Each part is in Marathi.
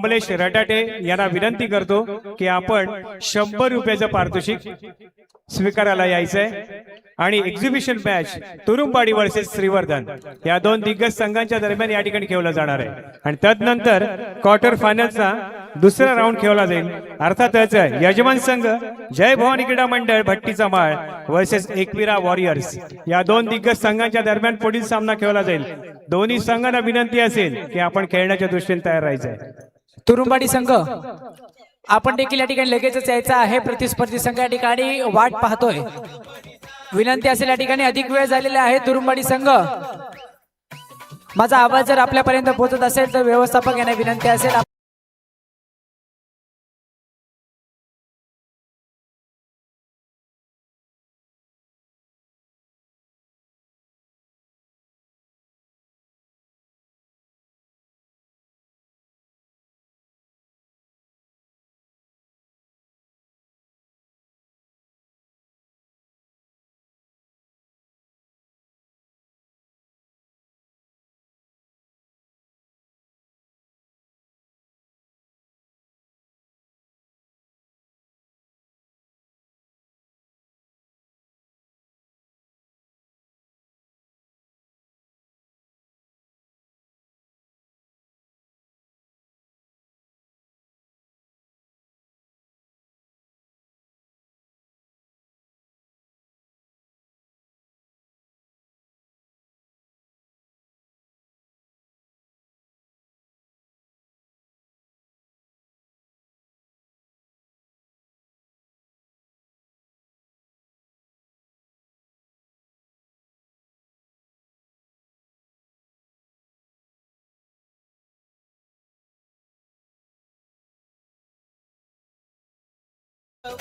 कमलेश रटाटे यांना विनंती करतो की आपण 100 रुपयाचं पारितोषिक स्वीकारायला यायचंय आणि एक्झिबिशन मॅच तुरुंबाडी वर्सेस श्रीवर्धन या दोन दिग्गज संघांच्या दरम्यान या ठिकाणी खेळला जाणार आहे आणि त्यानंतर क्वार्टर फायनलचा दुसरा राऊंड खेळला जाईल। अर्थातच यजमान संघ जय भवानी क्रीडा मंडळ भट्टीचा माळ वर्सेस एकविरा वॉरियर्स या दोन दिग्गज संघांच्या दरम्यान पुढील सामना खेळला जाईल। दोन्ही संघांना विनंती असेल की आपण खेळण्याच्या दृष्टीने तयार राहायचंय। तुरुंबाडी संघ आपण देखील या ठिकाणी लगेचच यायचा आहे। प्रतिस्पर्धी संघ या ठिकाणी वाट पाहतोय। विनंती असेल या ठिकाणी अधिक वेळ झालेला आहे। तुरुंबाडी संघ माझा आवाज जर आपल्यापर्यंत पोहोचत असेल तर व्यवस्थापक यांना विनंती असेल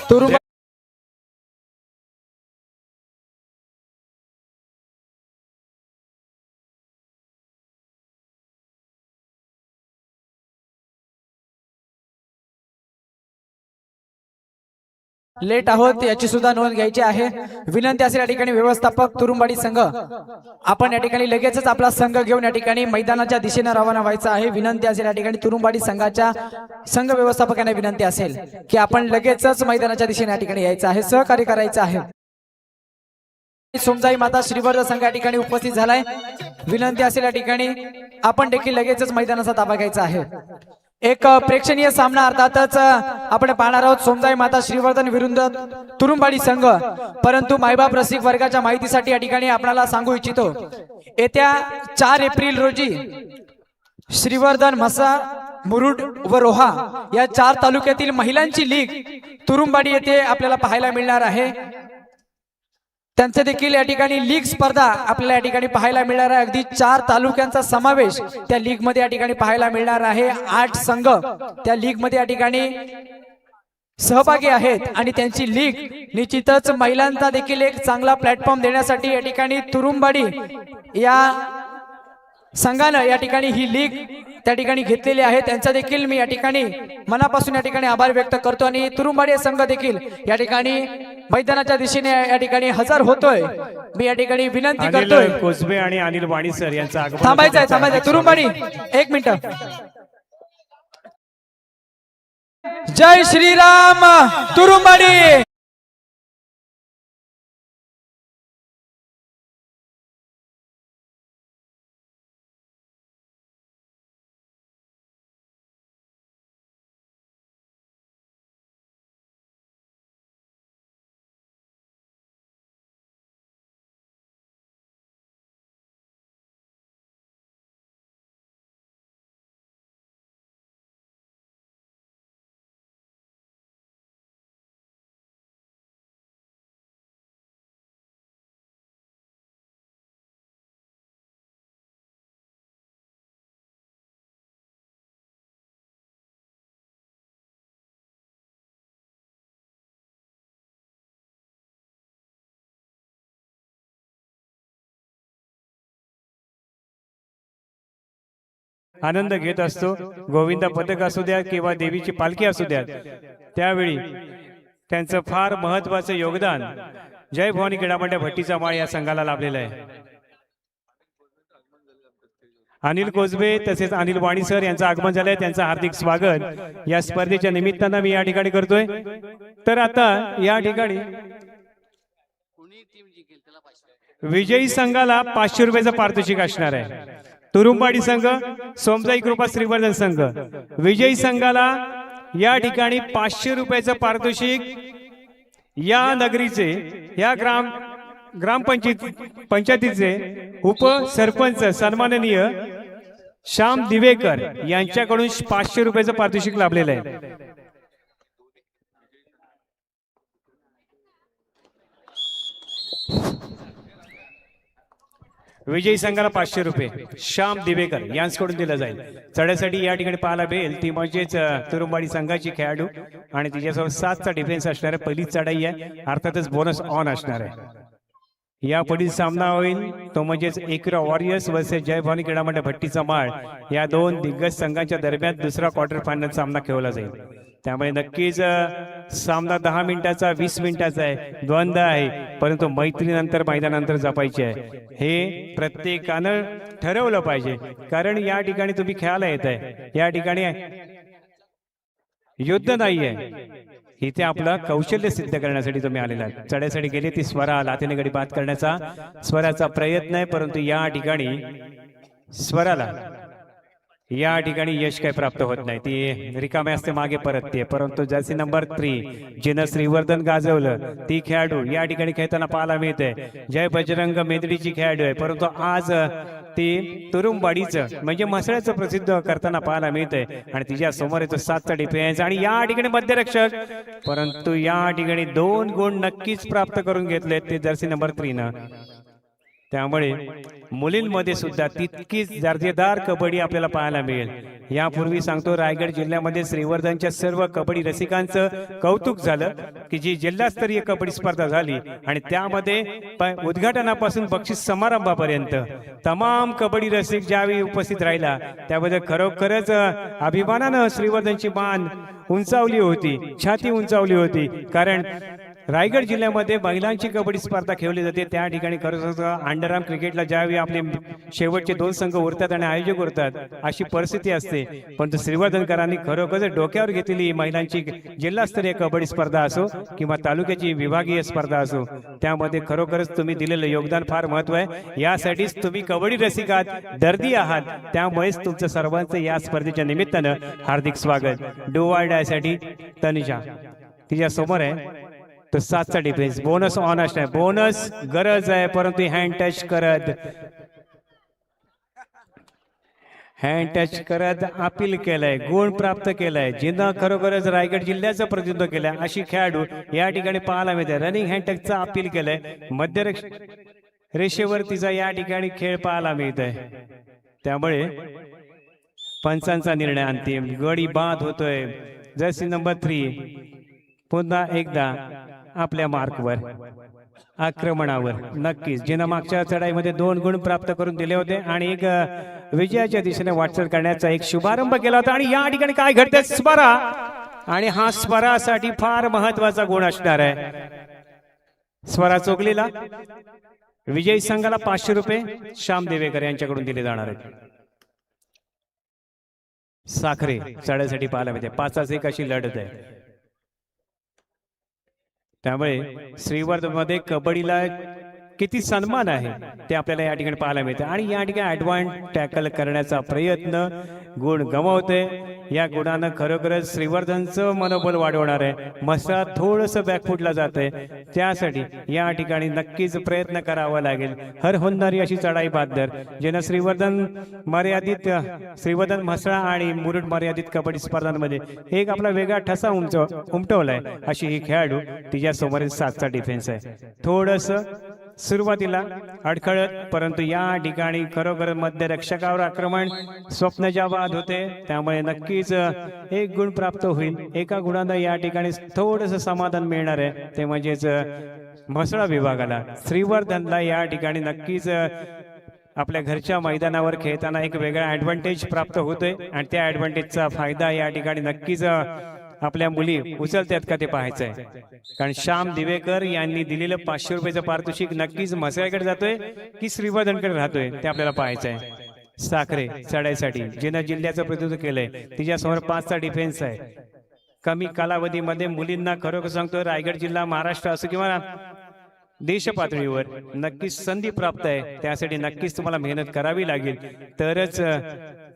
तुरुंब लेट आहोत याची सुद्धा नोंद घ्यायची आहे। विनंती असेल या ठिकाणी व्यवस्थापक तुरुंबाडी संघ आपण या ठिकाणी लगेचच आपला संघ घेऊन या ठिकाणी मैदानाच्या दिशेने रवाना व्हायचं आहे। विनंती असेल या ठिकाणी तुरुंबाडी संघाच्या संघ व्यवस्थापकांना विनंती असेल की आपण लगेचच मैदानाच्या दिशेने या ठिकाणी यायचं आहे, सहकार्य करायचं आहे। सोमजाई माता श्रीवर्धन संघ या ठिकाणी उपस्थित झालाय। विनंती असेल या ठिकाणी आपण देखील लगेचच मैदानाचा ताबा घ्यायचा आहे। एक प्रेक्षणीय सामना अर्थातच आपण पाहणार आहोत सोमजाई माता श्रीवर्धन विरुद्ध तुरुंबाडी संघ। परंतु मायबाप रसिक वर्गाच्या माहितीसाठी या ठिकाणी आपल्याला सांगू इच्छितो येत्या 4 एप्रिल रोजी श्रीवर्धन, म्हसा, मुरुड व रोहा या 4 तालुक्यातील महिलांची लीग तुरुंबाडी येथे आपल्याला पाहायला मिळणार आहे। त्यांचे देखील या ठिकाणी लीग स्पर्धा आपल्याला या ठिकाणी पाहायला मिळणार आहे। अगदी 4 तालुक्यांचा समावेश त्या लीग मध्ये या ठिकाणी पाहायला मिळणार आहे। 8 संघ त्या लीग मध्ये या ठिकाणी सहभागी आहेत आणि त्यांची लीग निश्चितच महिलांचा देखील एक चांगला प्लॅटफॉर्म देण्यासाठी या ठिकाणी तुरुंबाडी या संघाने या ठिकाणी ही लीग त्या ठिकाणी घेतलेली आहे। त्यांचा देखील मी या ठिकाणी मनापासून या ठिकाणी आभार व्यक्त करतो आणि तुरुंबाडी संघ देखील या ठिकाणी मैदानाच्या दिशेने या ठिकाणी हजर होतोय। मी या ठिकाणी विनंती करतोय कोसबे आणि अनिल वाणी सर यांचा आगमन थांबायचं तुरुंबाडी 1 मिनिट। जय श्रीराम तुरुंबाडी। आनंद घेत असतो। गोविंदा पथक असू द्या किंवा देवीची पालखी असू द्या, त्यावेळी त्यांचं फार महत्त्वाचं योगदान जय भवानी क्रीडा मंडळ भट्टीचा माळ या संघाला लाभलेलं आहे। अनिल कोजबे तसेच अनिल वाणी सर यांचं आगमन झालंय, त्यांचं हार्दिक स्वागत या स्पर्धेच्या निमित्तानं मी या ठिकाणी करतोय. तर आता या ठिकाणी विजयी संघाला 500 रुपयाचं पारितोषिक असणार आहे. तुरुंबाडी संघ, सोमजाई कृपा श्रीवर्धन संघ. विजयी संघाला या ठिकाणी 500 रुपयाचं पारितोषिक या नगरीचे, या पंचायतीचे उपसरपंच सन्माननीय श्याम दिवेकर यांच्याकडून 500 रुपयाचं पारितोषिक लाभलेलं आहे. विजयी संघाला 500 रुपये श्याम दिवेकर यांच्याकडून दिलं जाईल. चढ्यासाठी या ठिकाणी पाहायला मिळेल ती म्हणजेच तुरुंबाडी संघाची खेळाडू आणि तिच्यासोबत 7चा डिफेन्स असणार आहे. पहिली चढाई आहे, अर्थातच बोनस ऑन असणार आहे. या पुढील सामना होईल तो म्हणजेच एकरा वॉरियर्स वर्सेस जय भवानी क्रीडा मंडळ भट्टीचा माळ या दोन दिग्गज संघांच्या दरम्यान दुसरा क्वार्टर फायनल सामना खेळला जाईल. त्यामुळे नक्कीच सामना 10 मिनिटाचा 20 मिनिटाचा आहे, द्वंद्व आहे, परंतु मैत्रीनंतर मैदानानंतर जपायचे आहे हे प्रत्येकानं ठरवलं पाहिजे. कारण या ठिकाणी तुम्ही खेळायला येत आहे, या ठिकाणी युद्ध नाहीये, इथे आपलं कौशल्य सिद्ध करण्यासाठी तुम्ही आलेला आहे. चढ्यासाठी गेले ती स्वरा लातेने गडी बाद करण्याचा स्वराचा प्रयत्न आहे, परंतु या ठिकाणी स्वराला या ठिकाणी यश काय प्राप्त होत नाही, ती रिकामे असते मागे परतते. परंतु जर्सी नंबर 3 जिनं श्रीवर्धन गाजवलं ती खेळाडू या ठिकाणी खेळताना पाहायला मिळते. जय बजरंग मेदडीची खेळाडू आहे, परंतु आज ती तुरुंबाडीचं म्हणजे म्हसळ्याचं प्रसिद्ध करताना पाहायला मिळते. आणि तिच्या समोर येतो 7चा डिफेन्स आणि या ठिकाणी मध्यरक्षक, परंतु या ठिकाणी 2 गुण नक्कीच प्राप्त करून घेतले ते जर्सी नंबर 3 न. त्यामुळे मुलींमध्ये सुद्धा तितकीच दर्जेदार कबड्डी आपल्याला पाहायला मिळेल. यापूर्वी सांगतो, रायगड जिल्ह्यामध्ये श्रीवर्धनच्या सर्व कबड्डी रसिकांचं कौतुक झालं की जी जिल्हास्तरीय कबड्डी स्पर्धा झाली आणि त्यामध्ये उद्घाटनापासून बक्षीस समारंभापर्यंत तमाम कबड्डी रसिक ज्यावेळी उपस्थित राहिला त्याबद्दल खरोखरच अभिमानानं श्रीवर्धनची मान उंचावली होती, छाती उंचावली होती. कारण रायगड जिल्ह्यामध्ये महिलांची कबड्डी स्पर्धा खेळली जाते, त्या ठिकाणी खरंच अंडरआर्म क्रिकेटला ज्यावेळी आपले शेवटचे 2 संघ उरतात आणि आयोजक उरतात अशी परिस्थिती असते. परंतु श्रीवर्धनकरांनी खरोखर डोक्यावर घेतलेली महिलांची जिल्हास्तरीय कबड्डी स्पर्धा असो किंवा तालुक्याची विभागीय स्पर्धा असो, त्यामध्ये खरोखरच तुम्ही दिलेलं योगदान फार महत्व आहे. यासाठीच तुम्ही कबड्डी रसिकात दर्दी आहात, त्यामुळेच तुमचं सर्वांचं या स्पर्धेच्या निमित्तानं हार्दिक स्वागत. डोवार्डासाठी तनिषा तिच्या समोर आहे तो 7चा डिफेन्स, बोनस ऑन असणार, बोनस गरज आहे, परंतु हँड टच करत अपील केलंय, गुण प्राप्त केलाय, जिनं खरोखरच रायगड जिल्ह्याचं प्रतिनिधित्व केलंय अशी खेळाडू या ठिकाणी पाहायला मिळते. रनिंग हँड टचचा अपील केलंय, मध्य रेषेवर तिचा या ठिकाणी खेळ पाहायला मिळत आहे. त्यामुळे पंचांचा निर्णय अंतिम, गडी बाद होतोय. जर्सी नंबर 3 पुन्हा एकदा आपल्या मार्कवर, आक्रमणावर. नक्कीच जिनं मागच्या चढाईमध्ये 2 गुण प्राप्त करून दिले होते आणि एक विजयाच्या दिशेने वाटचाल करण्याचा एक शुभारंभ केला होता. आणि या ठिकाणी काय घडतंय, स्परा, आणि हा स्वरासाठी फार महत्वाचा गुण असणार आहे. स्वरा चोकलीला विजयी संघाला 500 रुपये श्याम देवेकर यांच्याकडून दिले जाणार आहेत. साखरे चढ्यासाठी पाहायला मिळते, 5-1 अशी लढत आहे. त्यामुळे श्रीवर्धन मध्ये कबड्डीला किती सन्मान आहे ते आपल्याला या ठिकाणी पाहायला मिळते. आणि या ठिकाणी ऍडव्हान्स टॅकल करण्याचा प्रयत्न, गुण गमावते. या गुणानं खरोखरच श्रीवर्धनचं मनोबल वाढवणार आहे. मसा थोडंसं बॅकफुटला जाते, त्यासाठी या ठिकाणी नक्कीच प्रयत्न करावा लागेल. हर होणारी अशी चढाई बादर ज्यानं श्रीवर्धन म्हसळा आणि मुरुड मर्यादित कबड्डी स्पर्धांमध्ये एक आपला वेगळा ठसा उमटवलाय अशी ही खेळाडू तिच्या समोर 7चा डिफेन्स आहे. थोडंसं सुरुवातीला अडखळत, परंतु या ठिकाणी खरोखर मध्य रक्षकावर आक्रमण स्वप्नच्या बाद होते. त्यामुळे नक्कीच 1 गुण प्राप्त होईल. एका गुणानं या ठिकाणी थोडंसं समाधान मिळणार आहे, ते म्हणजेच म्हसळा विभागाला. श्रीवर्धनला या ठिकाणी नक्कीच आपल्या घरच्या मैदानावर खेळताना एक वेगळा ऍडव्हान्टेज प्राप्त होतोय आणि त्या ऍडव्हान्टेजचा फायदा या ठिकाणी नक्कीच आपल्या मुली उचलतात का ते पाहायचं आहे. कारण श्याम दिवेकर यांनी दिलेलं 500 रुपयाचं पारितोषिक नक्कीच म्हसळ्याकडे जातोय की श्रीवर्धनकडे राहतोय ते आपल्याला पाहायचं आहे. साखरे चढाईसाठी जिनं जिल्ह्याचं प्रतिनिधित्व केलंय तिच्यासमोर 5चा डिफेन्स आहे. कमी कालावधीमध्ये मुलींना खरोखर सांगतो रायगड जिल्हा महाराष्ट्र असो किंवा देश पातळीवर नक्कीच संधी प्राप्त आहे. त्यासाठी नक्कीच तुम्हाला मेहनत करावी लागेल तरच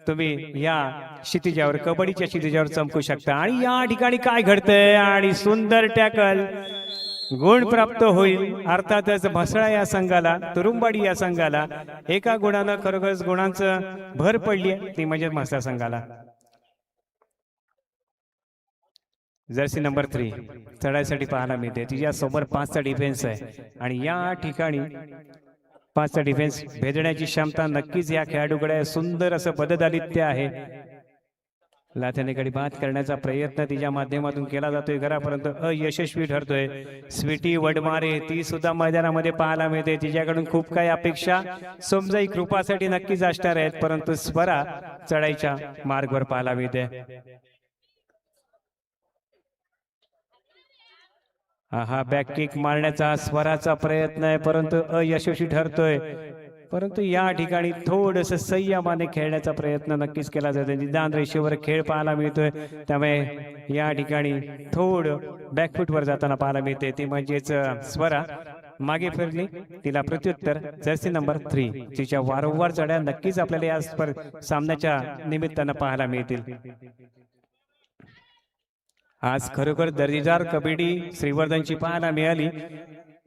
तुम्ही या क्षितिजावर कबड्डीच्या क्षितिजावर चमकू शकता. आणि या ठिकाणी काय घडतंय आणि सुंदर टॅकल गुण प्राप्त होईल. अर्थातच म्हसळा या संघाला तुरुंबाडी या संघाला एका गुणानं खरोखरच गुणांचं भर पडली आहे ती म्हणजे म्हसळा संघाला. जर्सी नंबर 3 चढाईसाठी पाहायला मिळते तिच्यासोबत 5चा डिफेन्स आहे आणि या ठिकाणी 5चा डिफेन्स भेदण्याची क्षमता नक्कीच या खेळाडूकडे सुंदर असं पददालित्य आहे. लाथेनेकडे बाद करण्याचा प्रयत्न तिच्या माध्यमातून केला जातोय घरा परंतु अयशस्वी ठरतोय. स्वीटी वडमारे ती सुद्धा मैदानामध्ये पाहायला मिळते तिच्याकडून खूप काही अपेक्षा सोमजाई कृपासाठी नक्कीच असणार आहेत परंतु स्वरा चढाईच्या मार्गावर पाहायला मिळते. हा बॅक किक मारण्याचा स्वराचा प्रयत्न आहे परंतु अयशस्वी ठरतोय. परंतु या ठिकाणी थोडस संयमाने खेळण्याचा प्रयत्न नक्कीच केला जातो. निदान रेषेवर खेळ पाहायला मिळतोय त्यामुळे या ठिकाणी थोडं बॅकफुटवर जाताना पाहायला मिळते ती म्हणजेच स्वरा मागे फिरली तिला प्रत्युत्तर जर्सी नंबर 3 तिच्या वारंवार चढ्या नक्कीच आपल्याला या सामन्याच्या निमित्तानं पाहायला मिळतील. आज खरोखर दर्जेदार कबड्डी श्रीवर्धनची पाहायला मिळाली.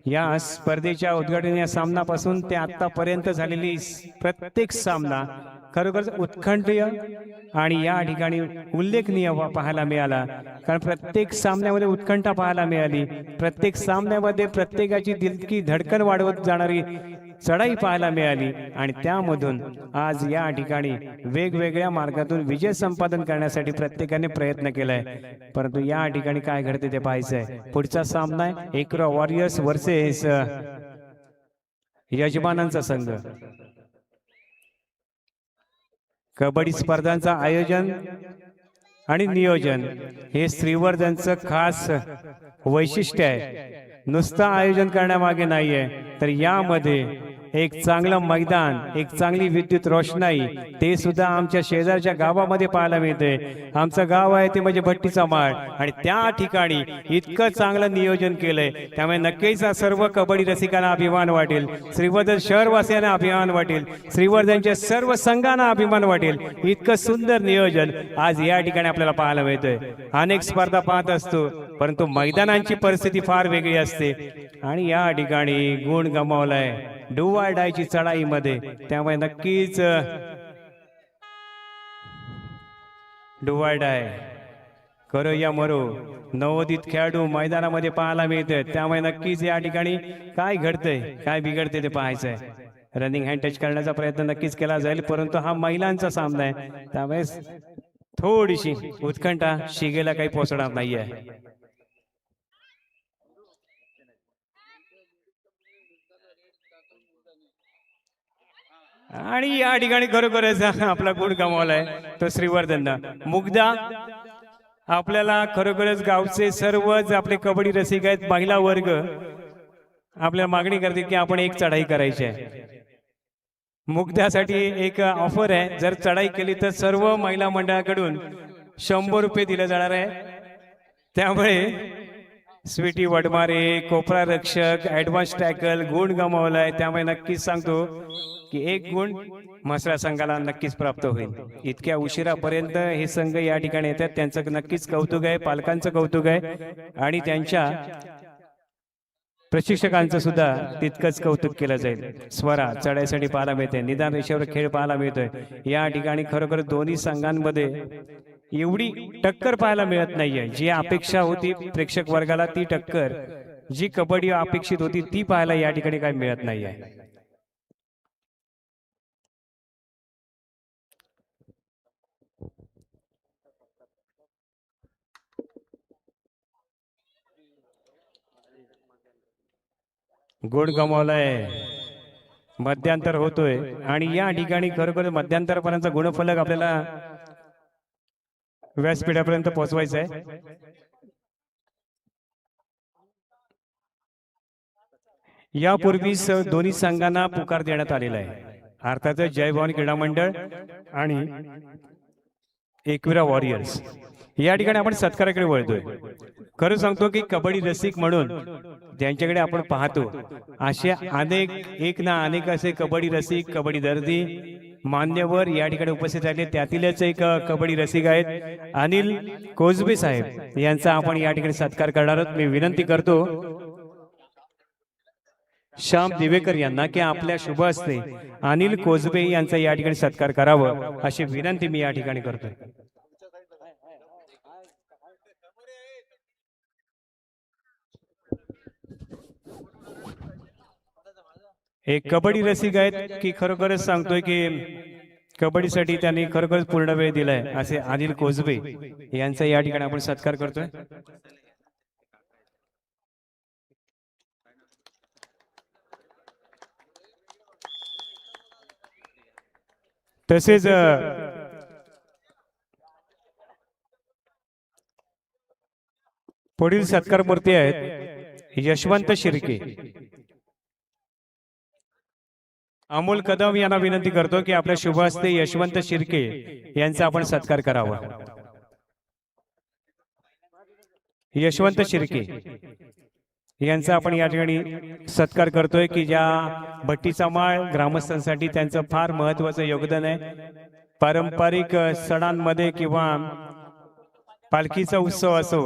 या स्पर्धेच्या उद्घाटन या सामनापासून ते आतापर्यंत झालेली प्रत्येक सामना खरोखर उत्कंठीय आणि या ठिकाणी उल्लेखनीय पाहायला मिळाला. कारण प्रत्येक सामन्यामध्ये उत्कंठा पाहायला मिळाली. प्रत्येक सामन्यामध्ये प्रत्येकाची दिलकी धडकन वाढवत जाणारी चढाई पाहायला मिळाली आणि त्यामधून आज या ठिकाणी वेगवेगळ्या मार्गातून विजय संपादन करण्यासाठी प्रत्येकाने प्रयत्न केलाय. परंतु या ठिकाणी काय घडते ते पाहायचंय. पुढचा सामना आहे एकरा वॉरियर्स वर्सेस यजमानांचा संघ. कबड्डी स्पर्धांचं आयोजन आणि नियोजन हे श्रीवर्धनचं खास वैशिष्ट्य आहे. नुसतं आयोजन करण्यामागे नाहीये तर यामध्ये एक चांगलं मैदान एक चांगली विद्युत रोषणाई ते सुद्धा आमच्या शेजारच्या गावामध्ये पाहायला मिळते. आमचं गाव आहे ते म्हणजे भट्टीचा माळ आणि त्या ठिकाणी इतकं चांगलं नियोजन केलंय त्यामुळे नक्कीच सर्व कबड्डी रसिकांना अभिमान वाटेल. श्रीवर्धन शहरवासियांना अभिमान वाटेल. श्रीवर्धनच्या सर्व संघांना अभिमान वाटेल. इतकं सुंदर नियोजन आज या ठिकाणी आपल्याला पाहायला मिळतंय. अनेक स्पर्धा पाहत असतो परंतु मैदानांची परिस्थिती फार वेगळी असते आणि या ठिकाणी गुण गमावलाय डू ऑर डायची चढाईमध्ये. त्यामुळे नक्कीच डू ऑर डाय करो या मरो नवोदित खेळाडू मैदानामध्ये पाहायला मिळते. त्यामुळे नक्कीच या ठिकाणी काय घडतंय काय बिघडते ते पाहायचंय. रनिंग हँड टच करण्याचा प्रयत्न नक्कीच केला जाईल परंतु हा महिलांचा सामना आहे त्यामुळे थोडीशी उत्कंठा शिगेला काही पोहोचणार नाहीये. आणि या ठिकाणी खरोखरच आपला गुण गमावलाय तो श्रीवर्धननं. मुग्धा आपल्याला खरोखरच गावचे सर्वच आपले कबड्डी रसिक आहेत महिला वर्ग आपल्याला मागणी करते की आपण एक चढाई करायची आहे. मुग्धासाठी एक ऑफर आहे. जर चढाई केली तर सर्व महिला मंडळाकडून 100 रुपये दिले जाणार आहे. त्यामुळे स्वीटी वडमारे कोपरा रक्षक ऍडव्हान्स टॅकल गुण गमावलाय. त्यामुळे नक्कीच सांगतो की एक गुण म्हसळा संघाला नक्कीच प्राप्त होईल. इतक्या उशिरापर्यंत हे संघ या ठिकाणी येतात त्यांचं नक्कीच कौतुक आहे. पालकांचं कौतुक आहे आणि त्यांच्या प्रशिक्षकांचं सुद्धा तितकंच कौतुक केलं जाईल. स्वरा चढाईसाठी पाहायला मिळते. निदान रेषेवर खेळ पाहायला मिळतोय. या ठिकाणी खरोखर दोन्ही संघांमध्ये एवढी टक्कर पाहायला मिळत नाहीये. जी अपेक्षा होती प्रेक्षक वर्गाला ती टक्कर जी कबड्डी अपेक्षित होती ती पाहायला या ठिकाणी काही मिळत नाहीये. गुण गमावलाय. मध्यांतर होतोय आणि या ठिकाणी खरोखर मध्यांतरपर्यंत गुणफलक आपल्याला व्यासपीठापर्यंत पोहोचवायचं आहे. यापूर्वीच दोन्ही संघांना पुकार देण्यात आलेला आहे. अर्थातच जय भवानी क्रीडा मंडळ आणि एकविरा वॉरियर्स या ठिकाणी आपण सत्काराकडे वळतोय. खरं सांगतो की कबड्डी रसिक म्हणून ज्यांच्याकडे आपण पाहतो असे अनेक एक ना अनेक असे कबड्डी रसिक कबड्डी दर्दी मान्यवर या ठिकाणी उपस्थित झाले. त्यातीलच एक कबड्डी रसिक आहेत अनिल कोजबे साहेब यांचा आपण या ठिकाणी सत्कार करणार आहोत. मी विनंती करतो श्याम दिवेकर यांना की आपल्या शुभ हस्ते अनिल कोजबे यांचा या ठिकाणी सत्कार करावं अशी विनंती मी या ठिकाणी करतोय. एक कबड्डी रसिक आहेत की खरोखरच सांगतोय की कबड्डीसाठी त्यांनी खरोखरच पूर्ण वेळ दिलाय असे अनिल कोजबे यांचा या ठिकाणी आपण सत्कार करतोय. तसेच पुढील सत्कार मूर्ती आहेत यशवंत शिर्के. अमोल कदम यांना विनंती करतो की आपल्या शुभ हस्ते यशवंत शिर्के यांचा आपण सत्कार करावा. यशवंत शिर्के यांचा आपण या ठिकाणी सत्कार करतोय की ज्या भट्टीचा माळ ग्रामस्थांसाठी त्यांचं फार महत्वाचं योगदान आहे. पारंपरिक सणांमध्ये किंवा पालखीचा उत्सव असो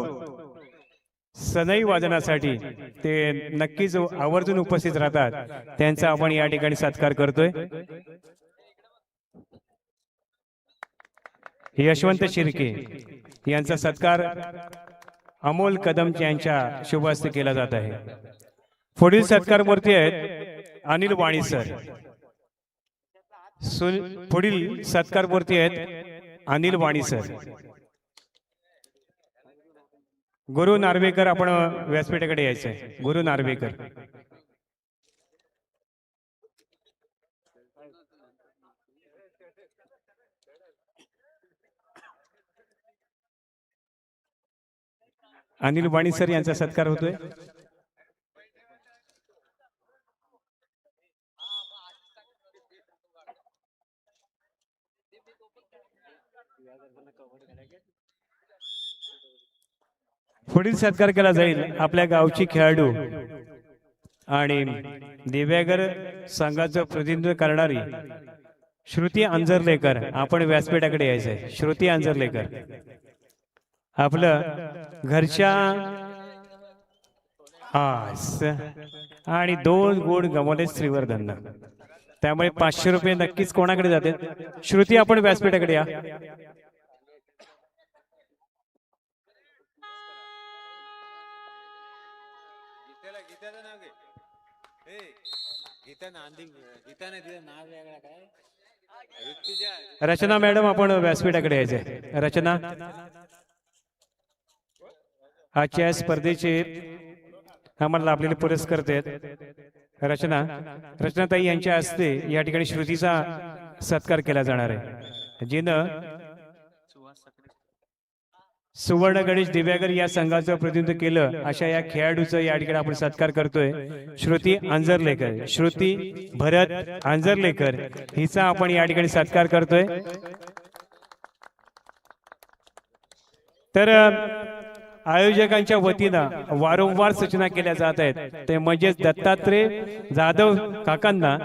सनई वादनासाठी ते नक्कीच आवर्जून उपस्थित राहतात. त्यांचा आपण या ठिकाणी सत्कार करतोय. यशवंत शिर्के यांचा सत्कार अमोल कदम यांच्या शुभ हस्ते केला जात आहे. पुढील सत्कार मूर्ती आहेत अनिल वाणी सर. पुढील सत्कार मूर्ती आहेत अनिल वाणी सर. गुरु नार्वेकर आपण व्यासपीठाकडे यायचंय. गुरु नार्वेकर अनिल वाणी सर यांचा सत्कार होतोय. पुढील सत्कार केला जाईल आपल्या गावची खेळाडू आणि दिव्यांग संघाचं प्रतिनिधित्व करणारी श्रुती अंजरलेकर. आपण व्यासपीठाकडे यायचंय. श्रुती अंजरलेकर आपलं घरच्या आणि 2 गुण गमावले श्रीवर्धन. त्यामुळे 500 रुपये नक्कीच कोणाकडे जाते. श्रुती आपण व्यासपीठाकडे या. रचना मॅडम आपण व्यासपीठाकडे यायचंय. रचना आजच्या स्पर्धेचे आम्हाला लाभलेले पुरस्कर्ते आहेत. रचनाताई यांच्या हस्ते या ठिकाणी श्रुतीचा सत्कार केला जाणार आहे. जिनं सुवर्ण गणेश दिव्यागर या संघाचं प्रतिनिधित्व केलं अशा या खेळाडूचं या ठिकाणी आपण सत्कार करतोय. श्रुती अंजरलेकर. श्रुती भरत अंजरलेकर हिचा आपण या ठिकाणी सत्कार करतोय. तर आयोजकांच्या वतीनं वारंवार सूचना केल्या जात आहेत ते म्हणजे दत्तात्रय जाधव काकांना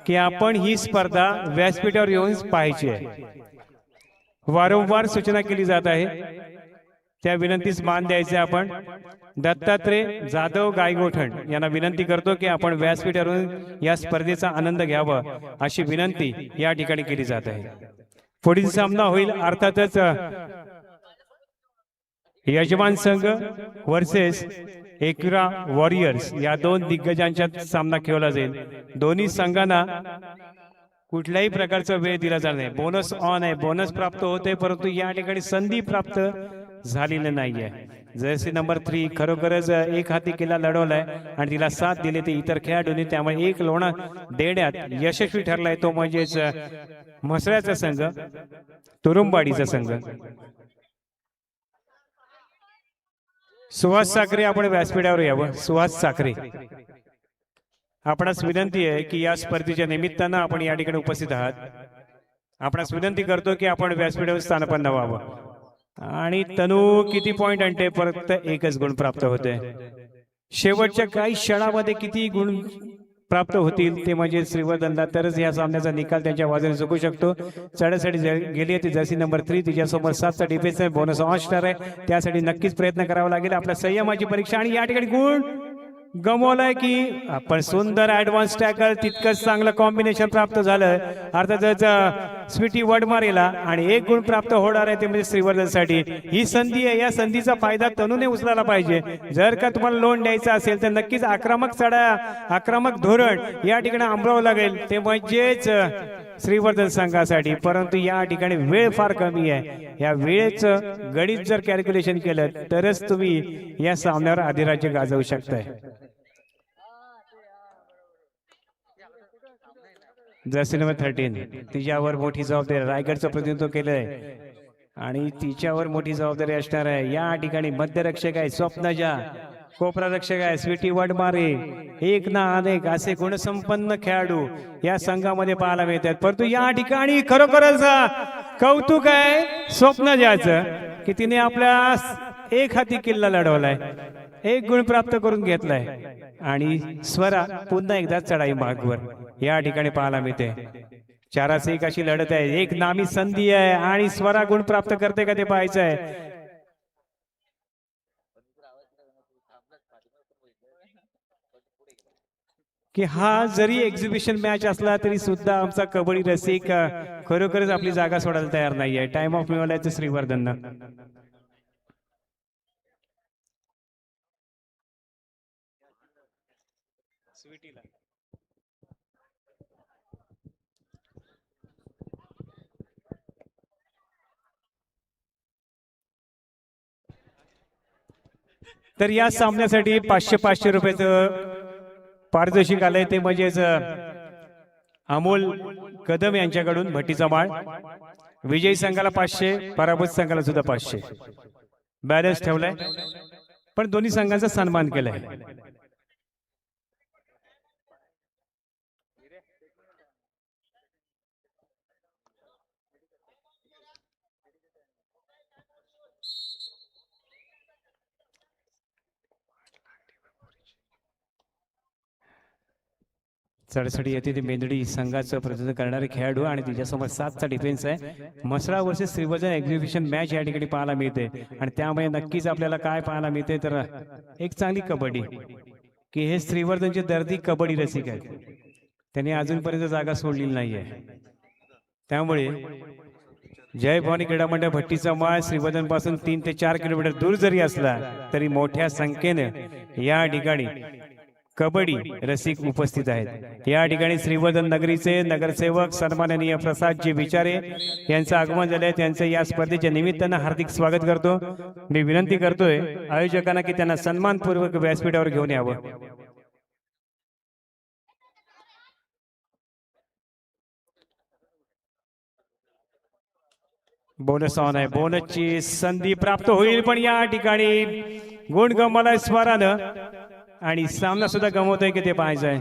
की आपण ही स्पर्धा व्यासपीठावर येऊन पाहायची आहे. वारंवार सूचना केली जात आहे. त्या विनंतीस मान द्यायचे. आपण दत्तात्रय जाधव गायगोठण यांना विनंती करतो की आपण व्यासपीठावरून या स्पर्धेचा आनंद घ्यावा अशी विनंती या ठिकाणी केली जात आहे. पुढील सामना होईल अर्थातच यजमान संघ वर्सेस एकविरा वॉरियर्स या 2 दिग्गजांच्यात सामना खेळला जाईल. दोन्ही संघांना कुठल्याही प्रकारचा वेळ दिला जाणार नाही. बोनस ऑन आहे. बोनस प्राप्त होते परंतु या ठिकाणी संधी प्राप्त झालेली नाहीये. जर्सी नंबर 3 खरोखरच एक हाती किल्ला लढवलाय आणि तिला साथ दिली ते इतर खेळाडूंनी. त्यामुळे एक लोणा देण्यात यशस्वी ठरलाय तो म्हणजेच म्हसळ्याचा संघ तुरुंबाडीचा संघ. सुहास साखरे आपण व्यासपीठावर यावं. सुहास साखरे आपणास विनंती आहे की या स्पर्धेच्या निमित्तानं आपण या ठिकाणी उपस्थित आहात. आपणास विनंती करतो की आपण व्यासपीठावर स्थानपन्न व्हावं. आणि तनू किती पॉइंट आणते, फक्त एकच गुण प्राप्त होते. शेवटच्या काही क्षणामध्ये किती गुण प्राप्त होतील ते म्हणजे श्रीवर्धनला, तरच या सामन्याचा निकाल त्यांच्या बाजूने चुकू शकतो. चढ्यासाठी गेली आहे ती जर्सी नंबर 3, तिच्यासमोर 7चा डिफेन्स आहे, बोनस ऑन स्टार आहे. त्यासाठी नक्कीच प्रयत्न करावा लागेल. आपल्या संयमाची परीक्षा आणि या ठिकाणी गुण गमवलाय की आपण सुंदर ऍडव्हान्स टॅकल, तितकंच चांगलं कॉम्बिनेशन प्राप्त झालं. अर्थातच स्वीटी वडमारेला आणि एक गुण प्राप्त होणार आहे ते म्हणजे श्रीवर्धनसाठी. ही संधी आहे, या संधीचा फायदा तनूने उचलायला पाहिजे. जर का तुम्हाला लोन द्यायचं असेल तर नक्कीच आक्रमक चढा, आक्रमक धोरण या ठिकाणी अंमलावं लागेल, ते म्हणजेच श्रीवर्धन संघासाठी. परंतु या ठिकाणी वेळ फार कमी आहे. या वेळेचं गणित जर कॅल्क्युलेशन केलं तरच तुम्ही या सामन्यावर अधिराज्य गाजवू शकताय. जर्सी नंबर 13, तिच्यावर मोठी जबाबदारी, रायगडचं प्रतिनिधित्व केलंय आणि तिच्यावर मोठी जबाबदारी असणार आहे. या ठिकाणी मध्यरक्षक आहे स्वप्नजा, कोपरा रक्षक आहे स्वीटी वडमारे. एक ना अनेक असे गुणसंपन्न खेळाडू या संघामध्ये पाहायला मिळतात. परंतु या ठिकाणी खरोखरच कौतुक आहे स्वप्नजाचं की तिने आपल्या एक हाती किल्ला लढवलाय, एक गुण प्राप्त करून घेतलाय आणि स्वरा पुन्हा एकदा चढाई मार्गवर या ठिकाणी पाहायला मिळते. 4-1 अशी लढत आहे. एक नामी संधी आहे आणि स्वरा गुण प्राप्त करते का ते पाहायचं आहे. की हा जरी एक्झिबिशन मॅच असला तरी सुद्धा आमचा कबड्डी रसिक खरोखरच आपली जागा सोडायला तयार नाहीये. टाइम ऑफ मिळवलायचं श्रीवर्धननं. तर या सामन्यासाठी 500 रुपयाचं पारितोषिक आलंय, ते म्हणजेच अमोल कदम यांच्याकडून भट्टीचा माळ. विजयी संघाला 500, पराभूत संघाला सुद्धा 500 बॅलन्स ठेवलाय, पण दोन्ही संघांचा सन्मान केलाय. चढसडी येते ती मेंदडी संघाचं प्रतिनिधित्व करणारे खेळाडू आणि तिच्यासमोर 7चा डिफेन्स आहे. Mhasala versus Shrivardhan exhibition match या ठिकाणी पाहायला मिळते आणि त्यामुळे नक्कीच आपल्याला काय पाहायला मिळते तर एक चांगली कबड्डी, की हे श्रीवर्धनचे दर्दी कबड्डी रसिक आहेत. त्यांनी अजूनपर्यंत जागा सोडलेली नाहीये. त्यामुळे जय भवानी क्रीडा मंडळ भट्टीचा माळ श्रीवर्धन पासून 3 ते 4 किलोमीटर दूर जरी असला तरी मोठ्या संख्येने या ठिकाणी कबड्डी रसिक उपस्थित आहेत. या ठिकाणी श्रीवर्धन नगरीचे नगरसेवक सन्माननीय प्रसादजी विचारे यांचं आगमन झालंय. त्यांचं या स्पर्धेच्या निमित्तानं हार्दिक स्वागत करतो. मी विनंती करतोय आयोजकांना की त्यांना सन्मानपूर्वक व्यासपीठावर घेऊन यावं. बोनस ऑन आहे, बोनसची संधी प्राप्त होईल, पण या ठिकाणी गुण गमावलाय स्वरानं आणि सामना सुद्धा गमवतोय की ते पाहायचंय.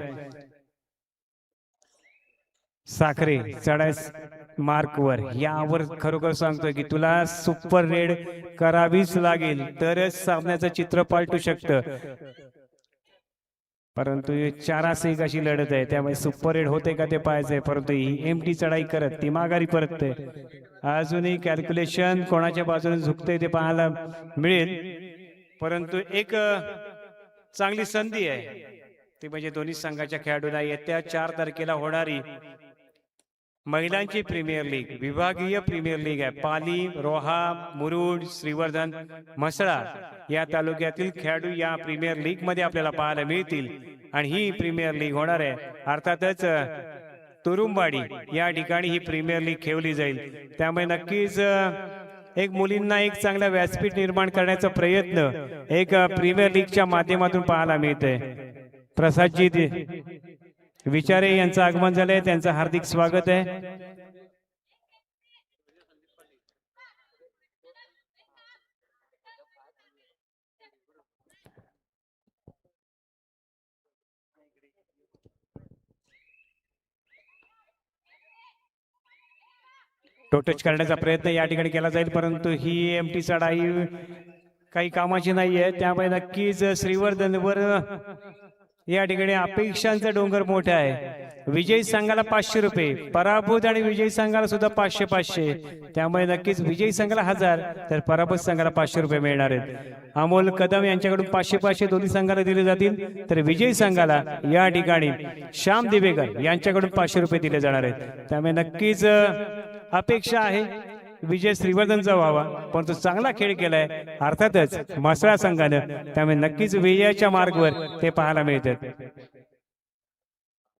साखरे चढायस मार्कवर, यावर खरोखर सांगतोय की तुला सुपर रेड करावीच लागेल तरच सामन्याचं चित्र पालटू शकतं. परंतु 4-1 अशी लढत आहे, त्यामुळे सुपर रेड होते का ते पाहायचंय. परंतु ही एमटी चढाई करत ती माघारी परतते. अजूनही कॅल्क्युलेशन कोणाच्या बाजूने झुकते ते पाहायला मिळेल. परंतु एक चांगली संधी आहे ती म्हणजे दोन्ही संघाच्या खेळाडूंना येत्या 4 तारखेला होणारी महिलांची प्रीमियर लीग, विभागीय प्रीमियर लीग आहे. पाली, रोहा, मुरुड, श्रीवर्धन, म्हसळा या तालुक्यातील खेळाडू या प्रीमियर लीग मध्ये आपल्याला पाहायला मिळतील आणि ही प्रीमियर लीग होणार आहे. अर्थातच तुरुंबाडी या ठिकाणी ही प्रीमियर लीग खेळली जाईल. त्यामुळे नक्कीच एक मुलींना एक चांगला व्यासपीठ निर्माण करण्याचा प्रयत्न एक प्रीमियर लीगच्या माध्यमातून पाहायला मिळते. प्रसादजी विचारे यांचं आगमन झालंय, त्यांचं हार्दिक स्वागत आहे. टो टच करण्याचा प्रयत्न या ठिकाणी केला जाईल, परंतु ही एमटी चढाई काही कामाची नाहीये, त्यामुळे नक्कीच श्रीवर्धनवर या ठिकाणी अपेक्षांचा डोंगर मोठा आहे. विजयी संघाला 500 रुपये, पराभूत आणि विजयी संघाला सुद्धा 500. त्यामुळे नक्कीच विजयी संघाला 1000 तर पराभूत संघाला 500 रुपये मिळणार आहेत. अमोल कदम यांच्याकडून 500 दोन्ही संघाला दिले जातील, तर विजयी संघाला या ठिकाणी श्याम दिवेकर यांच्याकडून 500 रुपये दिले जाणार आहेत. त्यामुळे नक्कीच अपेक्षा आहे विजय श्रीवर्धनचा व्हावा, परंतु चांगला खेळ केलाय अर्थातच म्हसळा संघानं, त्यामुळे नक्कीच विजयाच्या मार्गावर ते पाहायला मिळतात.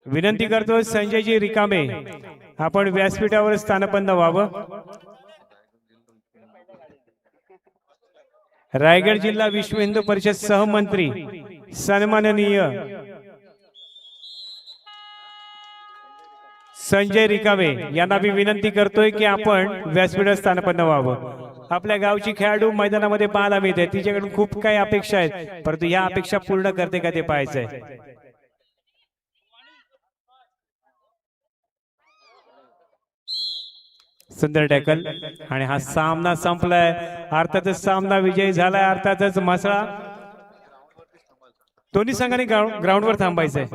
विनंती करतो संजयजी रिकामे आपण व्यासपीठावर स्थानबद्ध व्हावं. रायगड जिल्हा विश्व हिंदू परिषद सहमंत्री सन्माननीय संजय रिकामे यांना मी विनंती करतोय की आपण व्यासपीठावर स्थानबद्ध व्हावं. आपल्या गावची खेळाडू मैदानामध्ये पाहायला मिळते, तिच्याकडून खूप काही अपेक्षा आहेत, परंतु या अपेक्षा पूर्ण करते का ते पाहायचंय. सुंदर टॅकल आणि हा सामना संपलाय. अर्थातच सामना विजयी झालाय. अर्थातच म्हसळा दोन्ही संघांनी ग्राउंडवर थांबायचंय.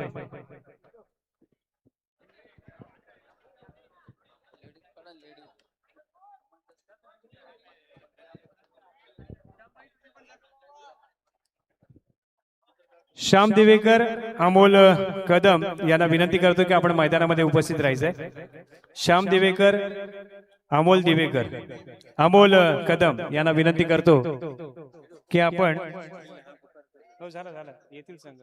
श्याम दिवेकर अमोल कदम यांना विनंती करतो की आपण मैदानामध्ये उपस्थित राहायचंय. श्याम दिवेकर अमोल कदम यांना विनंती करतो की आपण झालं येथील संघ.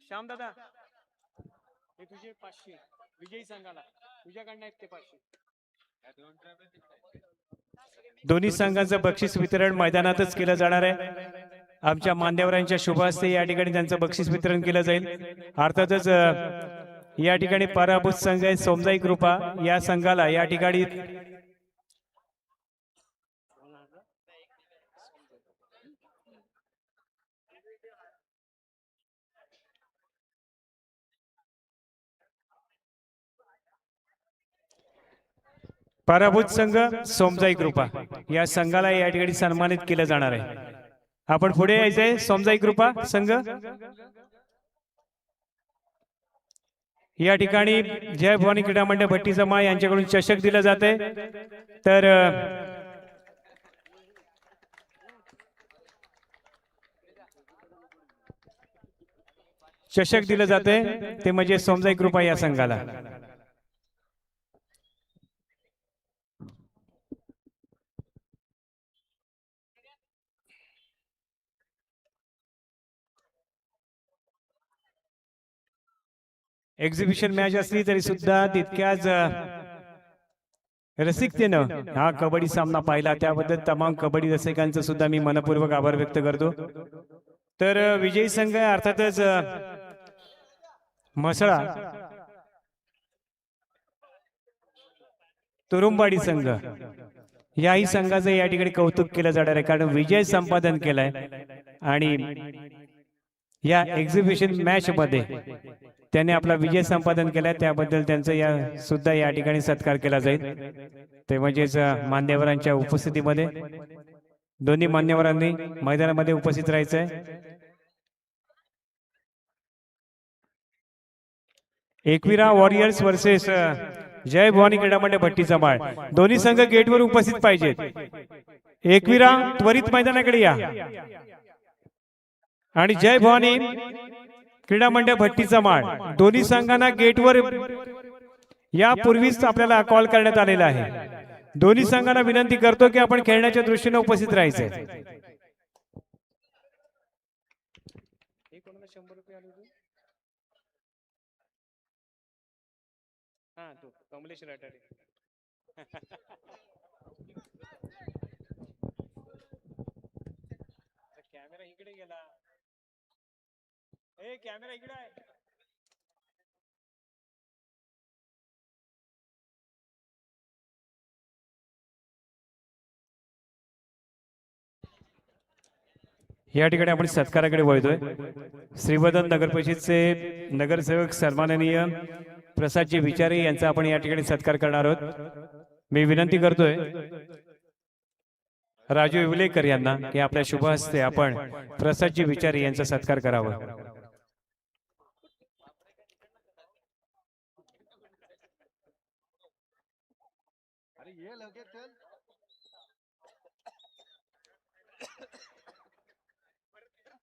श्याम दादा हे तुझे 500 विजयी संघाला तुझ्याकडनं आहेत ते 500. दोन्ही संघांचं बक्षीस वितरण मैदानातच केलं जाणार आहे. आमच्या मान्यवरांच्या शुभ हस्ते या ठिकाणी त्यांचं बक्षीस वितरण केलं जाईल. अर्थातच या ठिकाणी पराभूत संघ आहे सोमजाई कृपा, या संघाला या ठिकाणी पराभूत संघ सोमजाई कृपा या संघाला या ठिकाणी सन्मानित केलं जाणार आहे. आपण पुढे यायचंय. सोमजाई कृपा संघ या ठिकाणी जय भवानी क्रीडा मंडळ भट्टी जमा यांच्याकडून चषक दिलं जाते, तर चषक दिलं जाते ते म्हणजे सोमजाई कृपा या संघाला. एक्झिबिशन मॅच असली तरी सुद्धा तितक्याच रसिकतेनं हा कबड्डी सामना पाहिला, त्याबद्दल तमाम कबड्डी रसिकांचं सुद्धा मी मनपूर्वक आभार व्यक्त करतो. तर विजयी संघ अर्थातच म्हसळा तुरुंबाडी संघ, याही संघाचं या ठिकाणी कौतुक केलं जाणार आहे, कारण विजय संपादन केलाय आणि या एक्झिबिशन मॅच मध्ये त्याने आपला विजय संपादन केलाय, त्याबद्दल त्यांचा या ठिकाणी सत्कार केला जाईल. ते म्हणजेच मान्यवरांच्या उपस्थितीमध्ये दोन्ही मान्यवरांनी मैदानामध्ये उपस्थित राहायचंय. एकविरा वॉरियर्स वर्सेस जय भवानी क्रीडा मंडळ भट्टी जमाळ, दोन्ही संघ गेटवर उपस्थित पाहिजेत. एकविरा त्वरित मैदानाकडे या आणि जय भवानी क्रीडा मंडळ भट्टी जमाळ दोन्ही संघांना गेटवर यापूर्वीच आपल्याला कॉल करण्यात आलेला आहे. दोन्ही संघांना विनंती करतो की आपण खेळण्याच्या दृष्टीने उपस्थित राहायचंय. कमलेश राठाडे कॅमेरा इकडे गेला. कॅमेरा इकडे आहे. या ठिकाणी आपण सत्काराकडे वळतोय. श्रीवर्धन नगर परिषदचे नगरसेवक सन्माननीय प्रसादजी विचारे यांचा आपण या ठिकाणी सत्कार करणार आहोत. मी विनंती करतोय राजू विलेकर यांना की आपल्या शुभ हस्ते आपण प्रसादजी विचारे यांचा सत्कार करावा.